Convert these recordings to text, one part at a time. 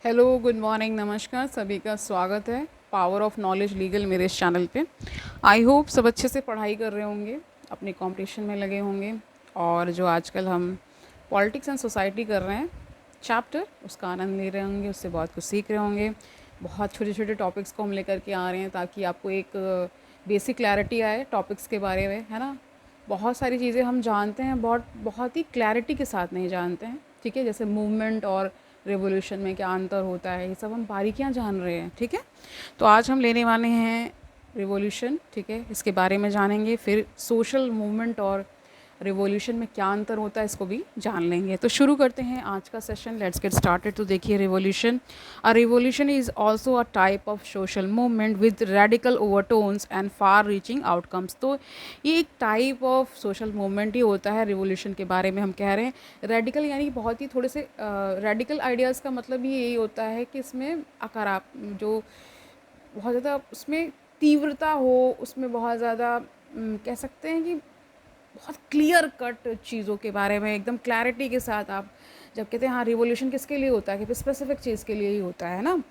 Hello, good morning, नमस्कार, सभी का स्वागत है पावर ऑफ नॉलेज लीगल मेरे इस चैनल पे। आई होप सब अच्छे से पढ़ाई कर रहे होंगे, अपने कंपटीशन में लगे होंगे और जो आजकल हम पॉलिटिक्स एंड सोसाइटी कर रहे हैं चैप्टर, उसका आनंद ले रहे होंगे, उससे बहुत कुछ सीख रहे होंगे। बहुत छोटे छोटे टॉपिक्स को हम लेकर के आ रहे हैं ताकि आपको एक बेसिक क्लैरिटी आए टॉपिक्स के बारे में, है ना। बहुत सारी चीज़ें हम जानते हैं, बहुत बहुत ही क्लैरिटी के साथ नहीं जानते हैं, ठीक है। जैसे मूवमेंट और रेवोल्यूशन में क्या अंतर होता है, ये सब हम बारीकियां जान रहे हैं, ठीक है। तो आज हम लेने वाले हैं रिवॉल्यूशन, ठीक है, इसके बारे में जानेंगे। फिर सोशल मूवमेंट और रिवॉल्यूशन में क्या अंतर होता है, इसको भी जान लेंगे। तो शुरू करते हैं आज का सेशन, लेट्स गेट स्टार्टेड। तो देखिए, revolution, a revolution is also a type of social movement with radical overtones and far reaching outcomes. तो ये एक टाइप ऑफ सोशल मूवमेंट ही होता है, रिवॉल्यूशन के बारे में हम कह रहे हैं। रेडिकल यानी बहुत ही थोड़े से रेडिकल आइडियाज़ का मतलब ही यही होता है कि इसमें आकार जो बहुत ज़्यादा उसमें तीव्रता हो, उसमें बहुत ज़्यादा कह सकते हैं कि बहुत क्लियर कट चीज़ों के बारे में एकदम क्लैरिटी के साथ आप जब कहते हैं हाँ रिवॉल्यूशन किसके लिए होता है, कि स्पेसिफिक चीज़ के लिए ही होता है ना।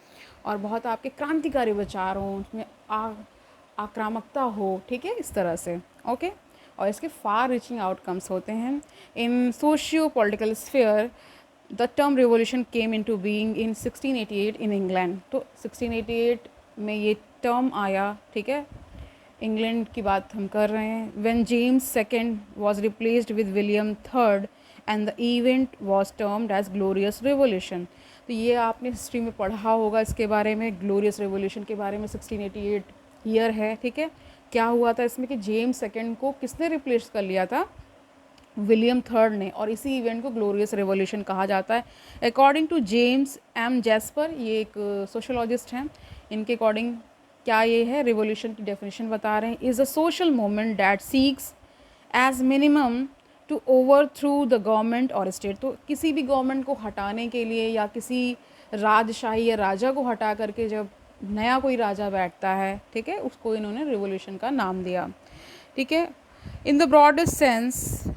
और बहुत आपके क्रांतिकारी विचार हों, उसमें आक्रामकता हो, ठीक है, इस तरह से। ओके। और इसके फार रीचिंग आउटकम्स होते हैं। In socio political sphere the term revolution came into being in 1688 in England. तो 1688 में ये टर्म आया, ठीक है। इंग्लैंड की बात हम कर रहे हैं। When James second was replaced with William third and the event was termed as glorious revolution. तो ये आपने हिस्ट्री में पढ़ा होगा इसके बारे में, ग्लोरियस रिवॉल्यूशन के बारे में। 1688 ईयर है, ठीक है। क्या हुआ था इसमें कि जेम्स सेकेंड को किसने रिप्लेस कर लिया था? विलियम थर्ड ने, और इसी इवेंट को ग्लोरियस रेवोल्यूशन कहा जाता है। According to James M Jasper, ये एक सोशोलॉजिस्ट हैं, इनके अकॉर्डिंग क्या ये है, रिवोल्यूशन की डेफिनेशन बता रहे हैं, is a social movement that seeks as minimum to over through the government और स्टेट। तो किसी भी गवर्नमेंट को हटाने के लिए या किसी राजशाही या राजा को हटा करके जब नया कोई राजा बैठता है, ठीक है, उसको इन्होंने रिवोल्यूशन का नाम दिया, ठीक है। In the broadest sense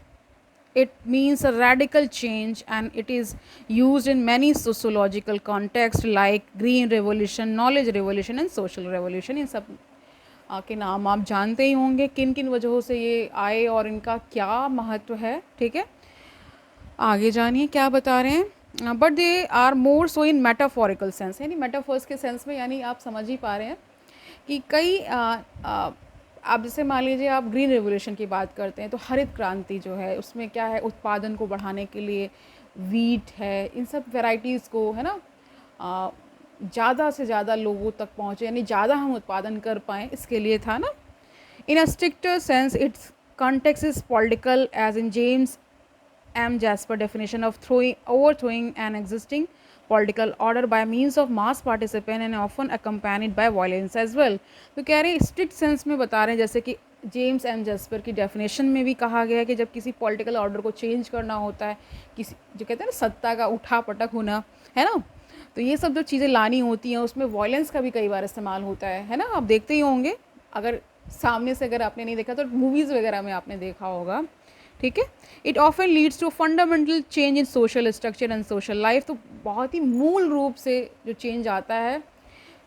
it means a radical change, and it is used in many sociological contexts like green revolution, knowledge revolution and social revolution। इन सब के नाम आप जानते ही होंगे, किन किन वजहों से ये आए और इनका क्या महत्व है, ठीक है। आगे जानिए क्या बता रहे हैं। But they are more so in metaphorical sense, यानी मेटाफोर्स के सेंस में, यानी आप समझ ही पा रहे हैं कि कई आप जैसे मान लीजिए आप ग्रीन रेवोल्यूशन की बात करते हैं, तो हरित क्रांति जो है उसमें क्या है, उत्पादन को बढ़ाने के लिए वीट है, इन सब वेराइटीज़ को, है ना, ज़्यादा से ज़्यादा लोगों तक पहुँचे, यानी ज़्यादा हम उत्पादन कर पाएँ, इसके लिए था ना। In a stricter sense it's context is political, as in James M. Jasper definition of overthrowing an existing political order by means of mass participation and often accompanied by violence as well। तो कह रहे हैं strict sense में बता रहे हैं, जैसे कि जेम्स एम जस्पर की डेफिनेशन में भी कहा गया है कि जब किसी पॉलिटिकल ऑर्डर को चेंज करना होता है, किसी जो कहते हैं ना सत्ता का उठा पटक होना, है ना, तो ये सब जो चीज़ें लानी होती हैं उसमें वायलेंस का भी कई बार इस्तेमाल होता है ना। आप देखते ही होंगे, अगर सामने से अगर आपने नहीं देखा तो मूवीज़ वगैरह में आपने देखा होगा, ठीक है। It often leads to fundamental change in social structure and social life. तो बहुत ही मूल रूप से जो चेंज आता है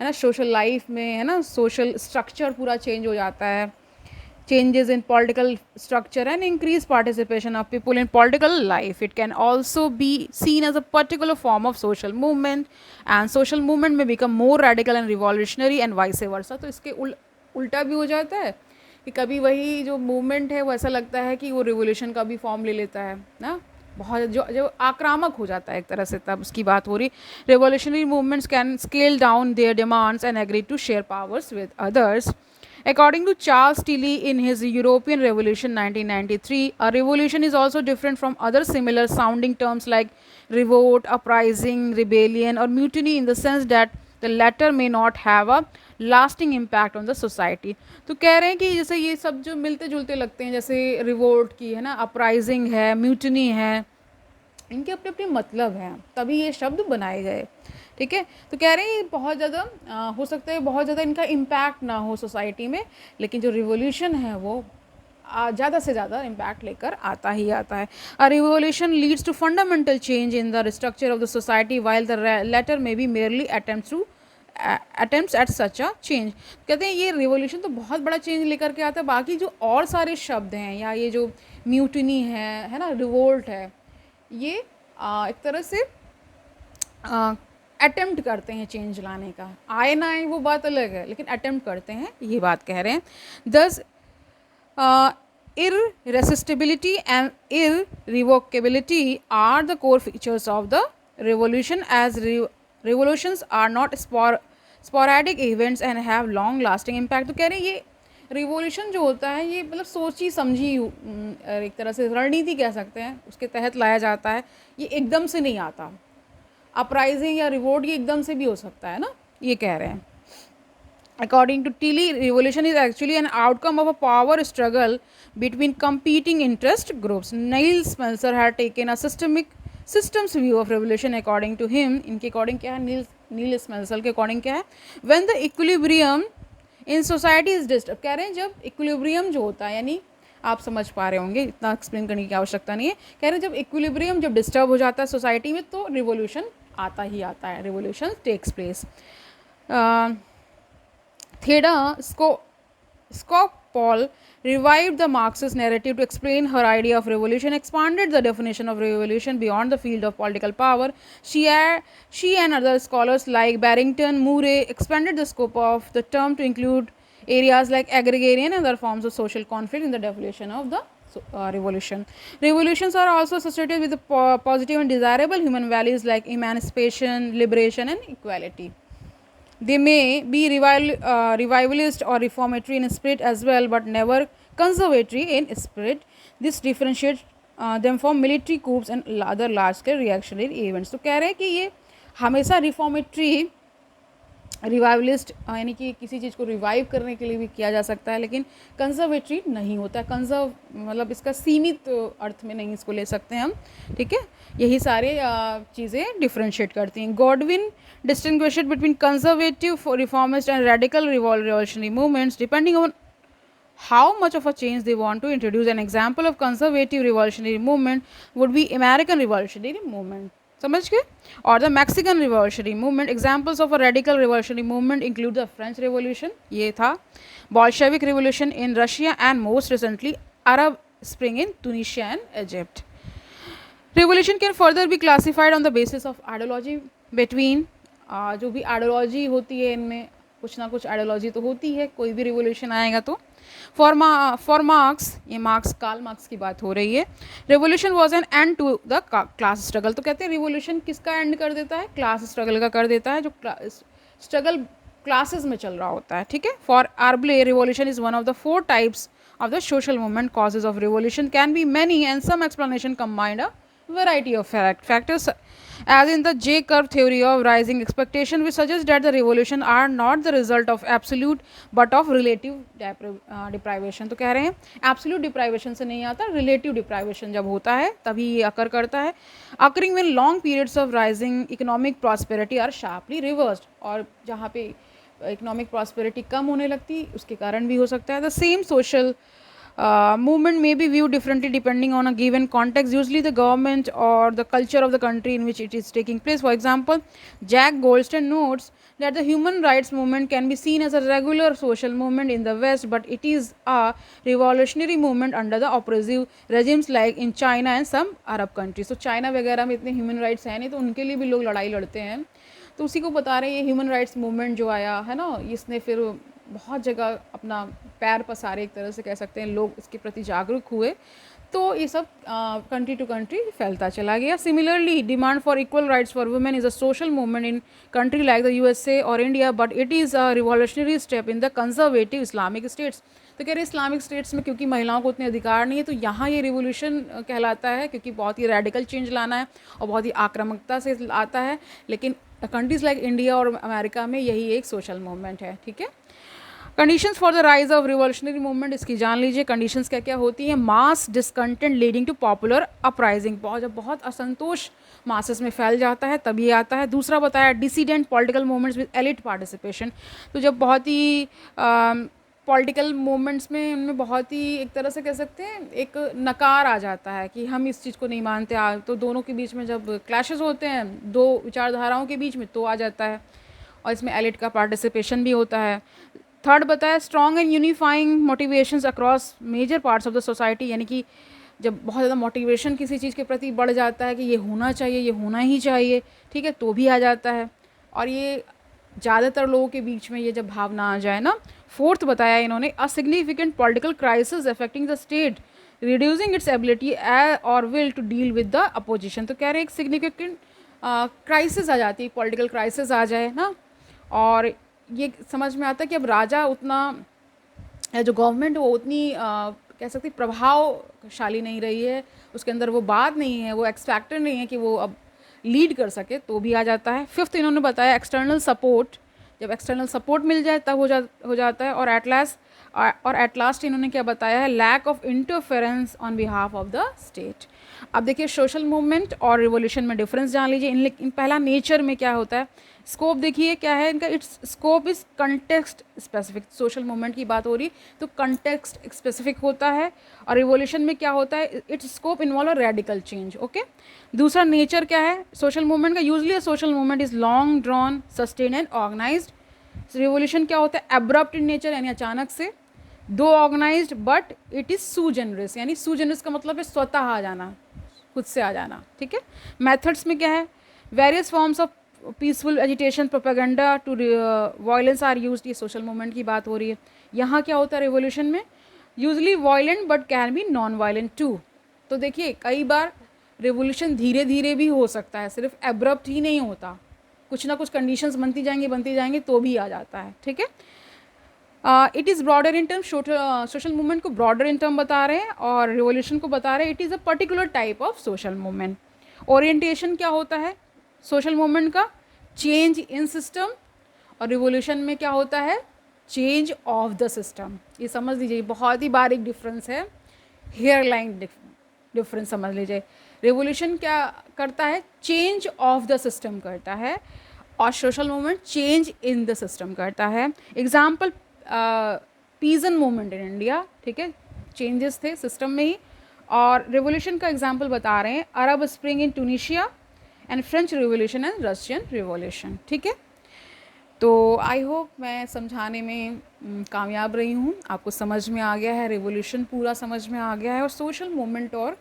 ना सोशल लाइफ में, है ना, सोशल स्ट्रक्चर पूरा चेंज हो जाता है। changes in political structure and increased participation of people in political life. It can also be seen as a particular form of social movement, and social movement may become more radical and revolutionary and vice versa। तो इसके उल्टा भी हो जाता है कि कभी वही जो मूवमेंट है वो ऐसा लगता है कि वो रिवोल्यूशन का भी फॉर्म ले लेता है ना, बहुत जो जो आक्रामक हो जाता है एक तरह से, तब उसकी बात हो रही। Revolutionary movements can scale down their demands and agree to share powers with others. According to Charles Tilly in his European Revolution 1993, a revolution is also different from other similar sounding terms like revolt, uprising, rebellion, or mutiny in the sense that the latter may not have a lasting impact on the society। तो कह रहे हैं कि जैसे ये सब जो मिलते जुलते लगते हैं, जैसे रिवोल्ट की है ना, अपराइजिंग है, म्यूटनी है, इनके अपने अपने मतलब हैं, तभी ये शब्द बनाए गए, ठीक है। तो कह रहे हैं बहुत ज़्यादा हो सकता है बहुत ज़्यादा इनका इम्पैक्ट ना हो सोसाइटी में, लेकिन जो रिवोल्यूशन है वो ज़्यादा से ज़्यादा इम्पैक्ट लेकर आता ही आता है. A revolution leads to fundamental change in the structure of the society while the latter may be merely attempts at such a change. कहते हैं ये रिवोल्यूशन तो बहुत बड़ा चेंज लेकर के आता है, बाकी जो और सारे शब्द हैं या ये जो म्यूटिनी है ना, रिवोल्ट है, ये एक तरह से अटेम्प्ट करते हैं चेंज लाने का. आए ना आए वो बात अलग है, लेकिन अटेम्प्ट करते हैं, ये बात कह रहे हैं. दस irresistibility and irrevocability are the core features of the revolution, as revolutions are not sporadic events and have long lasting impact. तो कह रहे हैं ये रिवोल्यूशन जो होता है ये मतलब सोची समझी एक तरह से रणनीति कह सकते हैं, उसके तहत लाया जाता है. ये एकदम से नहीं आता. अपराइजिंग या रिवोल्ट ये एकदम से भी हो सकता है ना, ये कह रहे हैं. According to Tilly, revolution is actually an outcome of a power struggle between competing interest groups. Niels Smelser had taken a systems view of revolution. According to him, इनके according क्या है, नील स्मेल्सर के according क्या है, when the equilibrium in society is disturbed. कह रहे हैं जब equilibrium जो होता है, यानी आप समझ पा रहे होंगे, इतना एक्सप्लेन करने की आवश्यकता नहीं है. कह रहे हैं जब equilibrium जब डिस्टर्ब हो जाता है सोसाइटी में तो रिवोल्यूशन आता ही आता है, revolution takes place. Theda Skocpol revived the Marxist narrative to explain her idea of revolution, expanded the definition of revolution beyond the field of political power. She and other scholars like Barrington, Murray expanded the scope of the term to include areas like agrarian and other forms of social conflict in the definition of the revolution. Revolutions are also associated with the positive and desirable human values like emancipation, liberation, and equality. They may be revivalist or reformatory in spirit as well, but never conservatory in spirit. This differentiates them from military coups and other large-scale reactionary events. तो कह रहे हैं कि ये हमेशा reformatory, revivalist यानी कि किसी चीज़ को रिवाइव करने के लिए भी किया जा सकता है, लेकिन कंजर्वेटरी नहीं होता. कंजर्व मतलब इसका सीमित अर्थ में नहीं इसको ले सकते हम. ठीक है, यही सारे चीज़ें डिफ्रेंशिएट करती हैं. Godwin distinguished between conservative, reformist and radical revolutionary movements depending on how much of a change they want to introduce. An example of conservative revolutionary movement would be American revolutionary movement. समझ गए? और the Mexican revolutionary movement. Examples of a radical revolutionary movement include the French revolution, ये था, Bolshevik revolution in Russia and most recently Arab spring in Tunisia and Egypt. Revolution can further be classified on the basis of ideology between, जो भी ideology होती है इनमें कुछ ना कुछ आइडियोलॉजी तो होती है, कोई भी रिवॉल्यूशन आएगा तो. फॉर मार्क्स, ये कार्ल मार्क्स की बात हो रही है, revolution was an end to the class struggle. तो कहते हैं रिवॉल्यूशन किसका एंड कर देता है? क्लास स्ट्रगल का कर देता है, जो स्ट्रगल क्लासेस में चल रहा होता है. ठीक है. For Arbley, revolution is one of the 4 types of the social movement. Causes of revolution can be many and some explanation combined a variety of factors, as in the J-curve theory of rising expectation, which suggests that the revolution are not the result of absolute but of relative deprivation. तो कह रहे हैं absolute deprivation से नहीं आता, relative deprivation जब होता है तभी ये अकर करता है. occurring when long periods of rising economic prosperity are sharply reversed. और जहाँ पे इकोनॉमिक प्रॉस्पेरिटी कम होने लगती उसके कारण भी हो सकता है. The same social movement may be viewed differently depending on a given context, usually the government or the culture of the country in which it is taking place. For example, Jack Goldstein notes that the human rights movement can be seen as a regular social movement in the West, but it is a revolutionary movement under the oppressive regimes like in China and some Arab countries. So China वगैरह में इतने human rights हैं नहीं, तो उनके लिए भी लोग लड़ाई लड़ते हैं. तो उसी को बता रहे हैं, ये ह्यूमन राइट्स मूवमेंट जो आया है ना, इसने फिर बहुत जगह अपना पैर पसारे, एक तरह से कह सकते हैं, लोग इसके प्रति जागरूक हुए, तो ये सब कंट्री टू कंट्री फैलता चला गया. Similarly, demand for equal rights for women is a social movement in country like the USA और India, but it is a revolutionary step in the conservative Islamic states. तो कह रहे Islamic states में क्योंकि महिलाओं को उतने अधिकार नहीं है, तो यहाँ ये रिवोल्यूशन कहलाता है, क्योंकि बहुत ही रेडिकल चेंज लाना है और बहुत ही आक्रामकता से आता है. लेकिन कंट्रीज़ लाइक इंडिया और अमेरिका में यही एक सोशल मूवमेंट है. ठीक है. Conditions for the rise of revolutionary movement, इसकी जान लीजिए. कंडीशंस क्या क्या होती हैं? Mass discontent leading to popular uprising. जब बहुत असंतोष मासेस में फैल जाता है तभी आता है. दूसरा बताया डिसीडेंट political movements with elite participation. तो जब बहुत ही पॉलिटिकल मूवमेंट्स में उनमें बहुत ही एक तरह से कह सकते हैं एक नकार आ जाता है कि हम इस चीज़ को नहीं मानते। तो दोनों के बीच में जब क्लैशेस होते हैं दो विचारधाराओं के बीच में तो आ जाता है, और इसमें एलिट का पार्टिसिपेशन भी होता है। थर्ड बताया strong and unifying motivations across major parts of the society, यानी कि जब बहुत ज़्यादा मोटिवेशन किसी चीज़ के प्रति बढ़ जाता है कि ये होना चाहिए, ये होना ही चाहिए, ठीक है, तो भी आ जाता है। और ये ज़्यादातर लोगों के बीच में ये जब भावना आ जाए ना। फोर्थ बताया इन्होंने a significant political crisis affecting the state reducing its ability और will to deal with the opposition. तो कह रहे हैं एक सिग्निफिकेंट क्राइसिस आ जाती है, पॉलिटिकल क्राइसिस आ जाए ना, और ये समझ में आता है कि अब राजा उतना जो गवर्नमेंट वो उतनी कह सकती प्रभावशाली नहीं रही है, उसके अंदर वो बात नहीं है, वो एक्स फैक्टर नहीं है कि वो अब लीड कर सके, तो भी आ जाता है। फिफ्थ इन्होंने बताया एक्सटर्नल सपोर्ट, जब एक्सटर्नल सपोर्ट मिल जाए तब हो जाता है। और एट लास्ट इन्होंने क्या बताया है, lack of interference on behalf of the state. अब देखिए सोशल मूवमेंट और रिवोल्यूशन में डिफरेंस जान लीजिए। इन पहला नेचर में क्या होता है, स्कोप देखिए क्या है इनका, it's scope is context specific. Social movement की बात हो रही तो कंटेक्स्ट स्पेसिफिक होता है, और रिवोल्यूशन में क्या होता है, its scope involve a radical change. Okay, दूसरा नेचर क्या है सोशल मूवमेंट का, usually social movement is long drawn sustain and organised. Revolution क्या होता है, एब्रप्ट इन नेचर, यानी अचानक से, though organised but it is sui generis, यानी सू जनरस का मतलब है स्वतः आ जाना, खुद से आ जाना, ठीक है। मेथड्स में क्या है, various forms of peaceful agitation, propaganda to violence are used, ये सोशल मूवमेंट की बात हो रही है। यहाँ क्या होता है रिवोल्यूशन में, usually violent but can be non violent too. तो देखिए कई बार रिवोल्यूशन धीरे धीरे भी हो सकता है, सिर्फ एब्रप्ट ही नहीं होता, कुछ ना कुछ कंडीशंस बनती जाएंगी तो भी आ जाता है, ठीक है। It is broader in term, social movement को ब्रॉडर इन टर्म बता रहे हैं, और रिवोल्यूशन को बता रहे हैं it is a particular type of social movement. Orientation क्या होता है सोशल मूवमेंट का, चेंज इन सिस्टम, और रिवोल्यूशन में क्या होता है, चेंज ऑफ द सिस्टम। ये समझ लीजिए बहुत ही बारीक डिफरेंस है, हेयर लाइन डिफरेंस समझ लीजिए। रिवोल्यूशन क्या करता है, चेंज ऑफ द सिस्टम करता है, और social movement change in the system करता है। Example peasant movement in India, ठीक है, चेंजेस थे सिस्टम में ही। और रिवोल्यूशन का एग्जाम्पल बता रहे हैं Arab spring in Tunisia and French revolution and Russian revolution, ठीक है। तो आई होप मैं समझाने में कामयाब रही हूँ, आपको समझ में आ गया है, रिवोल्यूशन पूरा समझ में आ गया है, और सोशल मूवमेंट और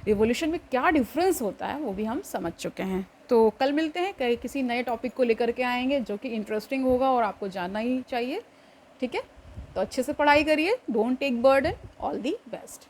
रिवोल्यूशन में क्या डिफरेंस होता है वो भी हम समझ चुके हैं। तो कल मिलते हैं, कहीं किसी नए टॉपिक को लेकर के आएंगे जो कि इंटरेस्टिंग होगा और आपको जानना ही चाहिए, ठीक है। तो अच्छे से पढ़ाई करिए, don't take burden, all the best.